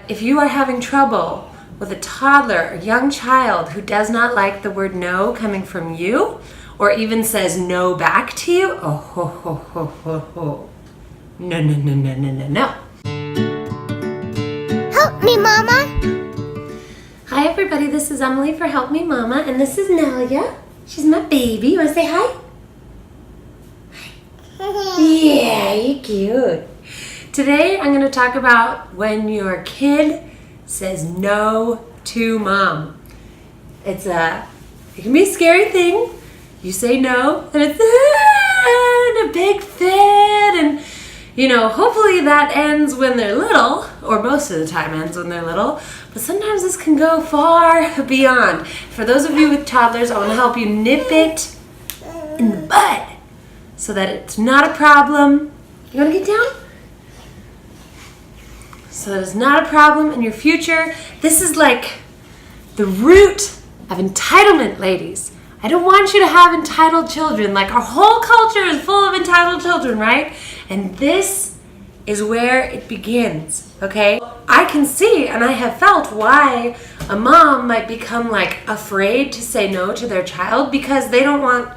if you are having trouble with a toddler or young child who does not like the word no coming from you, or even says no back to you, oh ho ho ho ho ho. No, no, no, no, no, no, no. Help me, Mama. Hi everybody, this is Emily for Help Me Mama, and this is Nelia. She's my baby. You want to say hi? Yeah, you're cute. Today I'm going to talk about when your kid says no to mom. It can be a scary thing. You say no, and it's a big fit, and hopefully that ends when they're little, or most of the time ends when they're little, but sometimes this can go far beyond. For those of you with toddlers, I want to help you nip it in the bud so that it's not a problem. You want to get down? So that it's not a problem in your future. This is like the root of entitlement, ladies. I don't want you to have entitled children. Like, our whole culture is full of entitled children, right? And this is where it begins, okay? I can see and I have felt why a mom might become like afraid to say no to their child because they don't want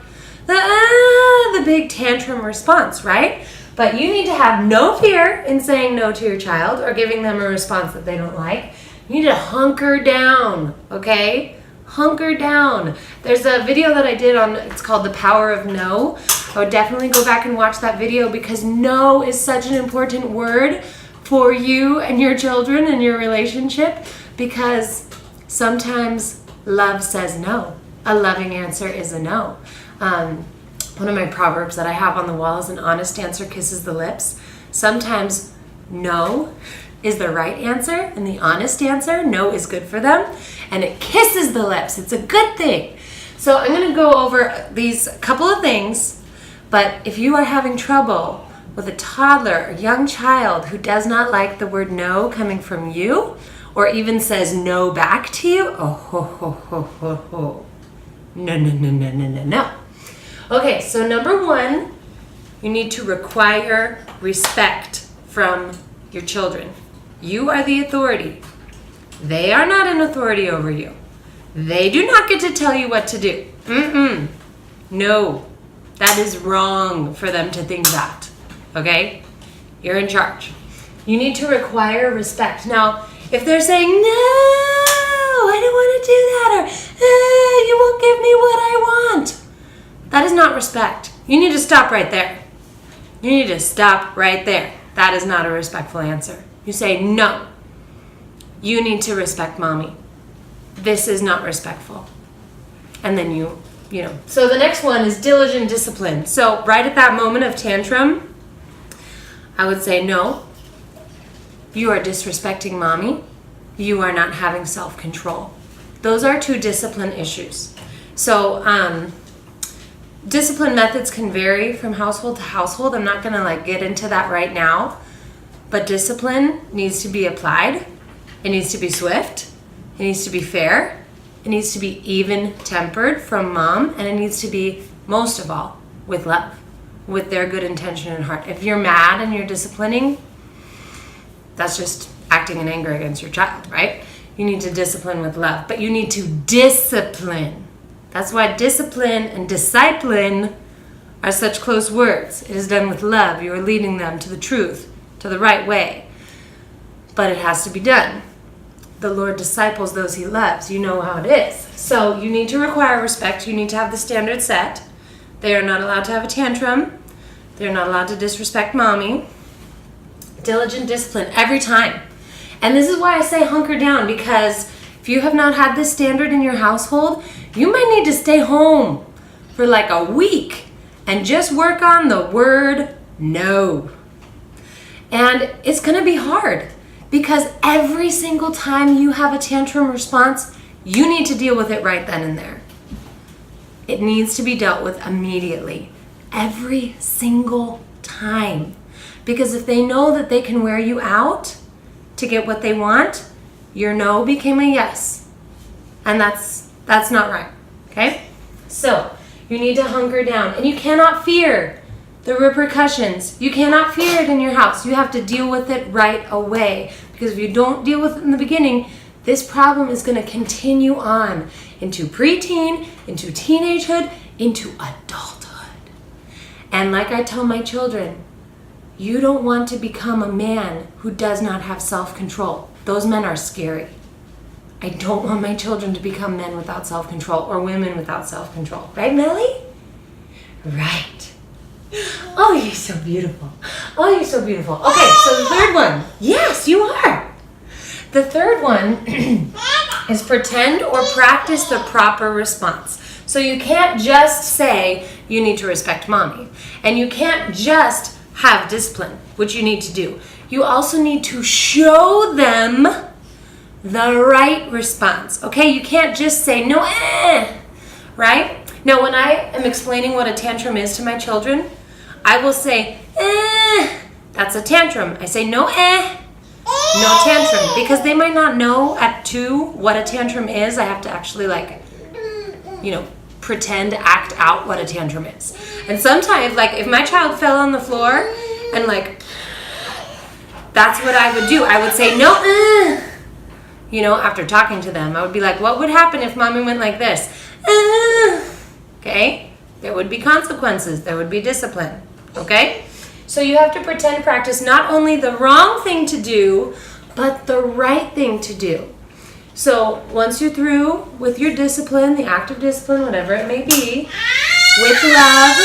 the big tantrum response, right? But you need to have no fear in saying no to your child or giving them a response that they don't like. You need to hunker down, okay? Hunker down. There's a video that I did it's called The Power of No. I would definitely go back and watch that video because no is such an important word for you and your children and your relationship, because sometimes love says no. A loving answer is a no. One of my proverbs that I have on the wall is an honest answer kisses the lips. Sometimes no is the right answer, and the honest answer, no, is good for them, and it kisses the lips. It's a good thing. So I'm going to go over these couple of things, but if you are having trouble with a toddler or young child who does not like the word no coming from you, or even says no back to you, oh ho ho ho ho ho. No, no, no, no, no, no, no. Okay, so number one, you need to require respect from your children. You are the authority. They are not an authority over you. They do not get to tell you what to do. No, that is wrong for them to think that, okay? You're in charge. You need to require respect. Now, if they're saying, no, I don't want to do that, or you won't give me what I want, that is not respect. You need to stop right there. You need to stop right there. That is not a respectful answer. You say, no, you need to respect mommy. This is not respectful. And then you know. So the next one is diligent discipline. So right at that moment of tantrum, I would say, no, you are disrespecting mommy. You are not having self-control. Those are two discipline issues. So discipline methods can vary from household to household. I'm not going to get into that right now. But discipline needs to be applied. It needs to be swift. It needs to be fair. It needs to be even-tempered from mom. And it needs to be, most of all, with love, with their good intention in heart. If you're mad and you're disciplining, that's just acting in anger against your child, right? You need to discipline with love. But you need to discipline. That's why discipline and discipline are such close words. It is done with love. You are leading them to the truth, to the right way. But it has to be done. The Lord disciples those he loves. You know how it is. So you need to require respect. You need to have the standard set. They are not allowed to have a tantrum. They're not allowed to disrespect mommy. Diligent discipline every time. And this is why I say hunker down, because if you have not had this standard in your household, you might need to stay home for a week and just work on the word no. And it's going to be hard because every single time you have a tantrum response, you need to deal with it right then and there. It needs to be dealt with immediately, every single time. Because if they know that they can wear you out to get what they want, your no became a yes. And that's not right, okay? So you need to hunker down, and you cannot fear the repercussions. You cannot fear it in your house. You have to deal with it right away Because if you don't deal with it in the beginning, this problem is going to continue on into preteen, into teenagehood, into adulthood. And like I tell my children, you don't want to become a man who does not have self-control. Those men are scary. I don't want my children to become men without self-control or women without self-control. Right, Melly? Right. Oh, you're so beautiful. Oh, you're so beautiful. Okay, so the third one. Yes, you are. The third one is pretend or practice the proper response. So you can't just say you need to respect mommy. And you can't just have discipline, which you need to do. You also need to show them the right response. Okay, you can't just say no, right? Now, when I am explaining what a tantrum is to my children, I will say, that's a tantrum. I say no, no tantrum, because they might not know at 2 what a tantrum is. I have to actually pretend, act out what a tantrum is. And sometimes, like if my child fell on the floor and that's what I would do. I would say no, after talking to them, I would be like, what would happen if mommy went like this? Okay, there would be consequences. There would be discipline. Okay, so you have to pretend practice not only the wrong thing to do, but the right thing to do. So once you're through with your discipline, the active discipline, whatever it may be, with love,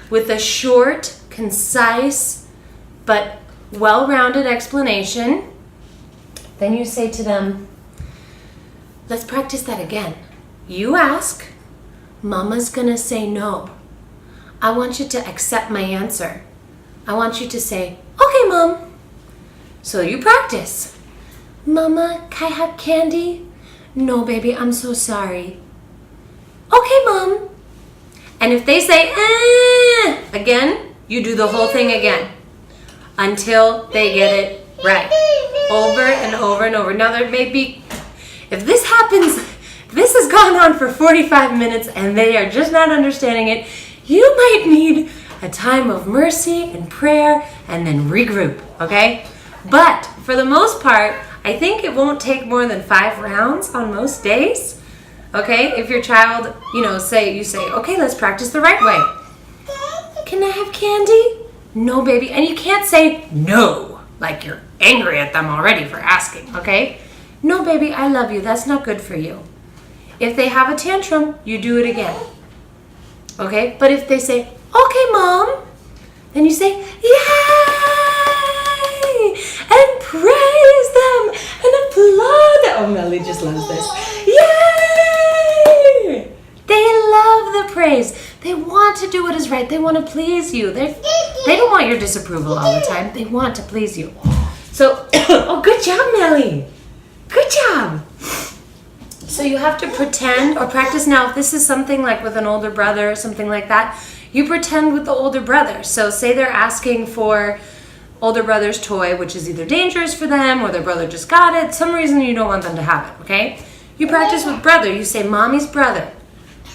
with a short, concise, but well-rounded explanation, then you say to them, let's practice that again. You ask, Mama's gonna say no. I want you to accept my answer. I want you to say, okay, Mom. So you practice. Mama, can I have candy? No, baby, I'm so sorry. Okay, Mom. And if they say, again, you do the whole thing again until they get it right. Over and over and over. Now there may be, if this happens, this has gone on for 45 minutes and they are just not understanding it, you might need a time of mercy and prayer and then regroup, okay? But for the most part, I think it won't take more than 5 rounds on most days, okay? If your child, you say, okay, let's practice the right way. Can I have candy? No, baby. And you can't say no, like you're angry at them already for asking, okay? No, baby, I love you. That's not good for you. If they have a tantrum, you do it again, okay? But if they say, okay, Mom, then you say, yay! And praise them and applaud them. Oh, Melly just loves this. Yay! They love the praise. They want to do what is right. They want to please you. They don't want your disapproval all the time. They want to please you. So, oh, good job, Melly. Good job. So you have to pretend or practice. Now, if this is something like with an older brother or something like that, you pretend with the older brother. So say they're asking for older brother's toy, which is either dangerous for them or their brother just got it. Some reason you don't want them to have it, okay? You practice with brother. You say, Mommy's brother.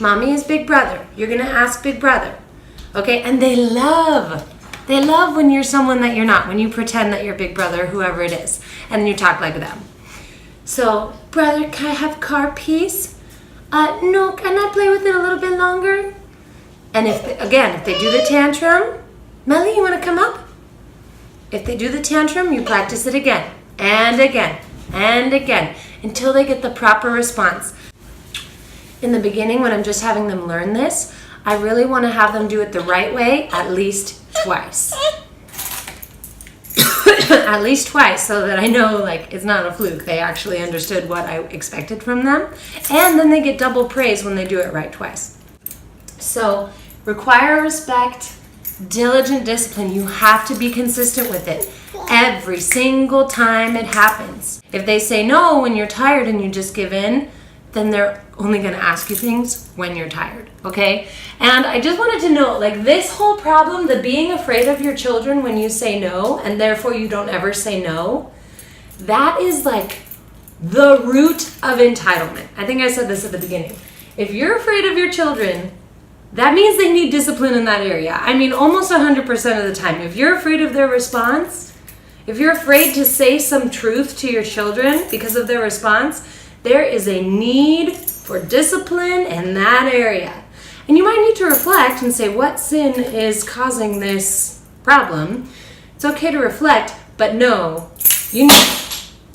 Mommy is big brother. You're going to ask big brother, okay? And they love when you're someone that you're not, when you pretend that you're big brother, whoever it is, and you talk like them. So, brother, can I have car piece? No, can I play with it a little bit longer? And if they do the tantrum, Melly, you want to come up? If they do the tantrum, you practice it again and again and again until they get the proper response. In the beginning, when I'm just having them learn this, I really want to have them do it the right way at least twice. At least twice, so that I know it's not a fluke. They actually understood what I expected from them. And then they get double praise when they do it right twice. So, require respect, diligent discipline. You have to be consistent with it every single time it happens. If they say no when you're tired and you just give in, then they're only going to ask you things when you're tired, okay? And I just wanted to know, this whole problem, the being afraid of your children when you say no, and therefore you don't ever say no, that is the root of entitlement. I think I said this at the beginning. If you're afraid of your children, that means they need discipline in that area. I mean, almost 100% of the time. If you're afraid of their response, If you're afraid to say some truth to your children because of their response, there is a need for discipline in that area. And you might need to reflect and say, what sin is causing this problem? It's okay to reflect, but no, you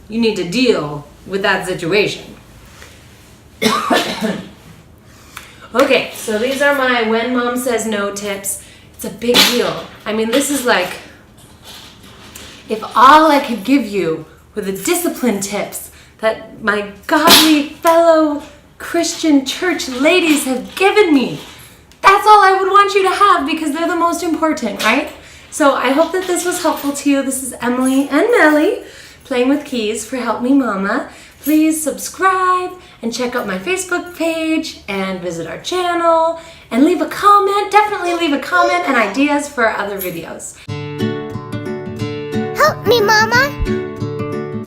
need to deal with that situation. Okay, so these are my when mom says no tips. It's a big deal. I mean, this is like, if all I could give you were the discipline tips that my godly fellow Christian church ladies have given me, that's all I would want you to have because they're the most important, right? So I hope that this was helpful to you. This is Emily and Melly playing with keys for Help Me Mama. Please subscribe and check out my Facebook page and visit our channel and leave a comment. Definitely leave a comment and ideas for other videos. Help me, Mama!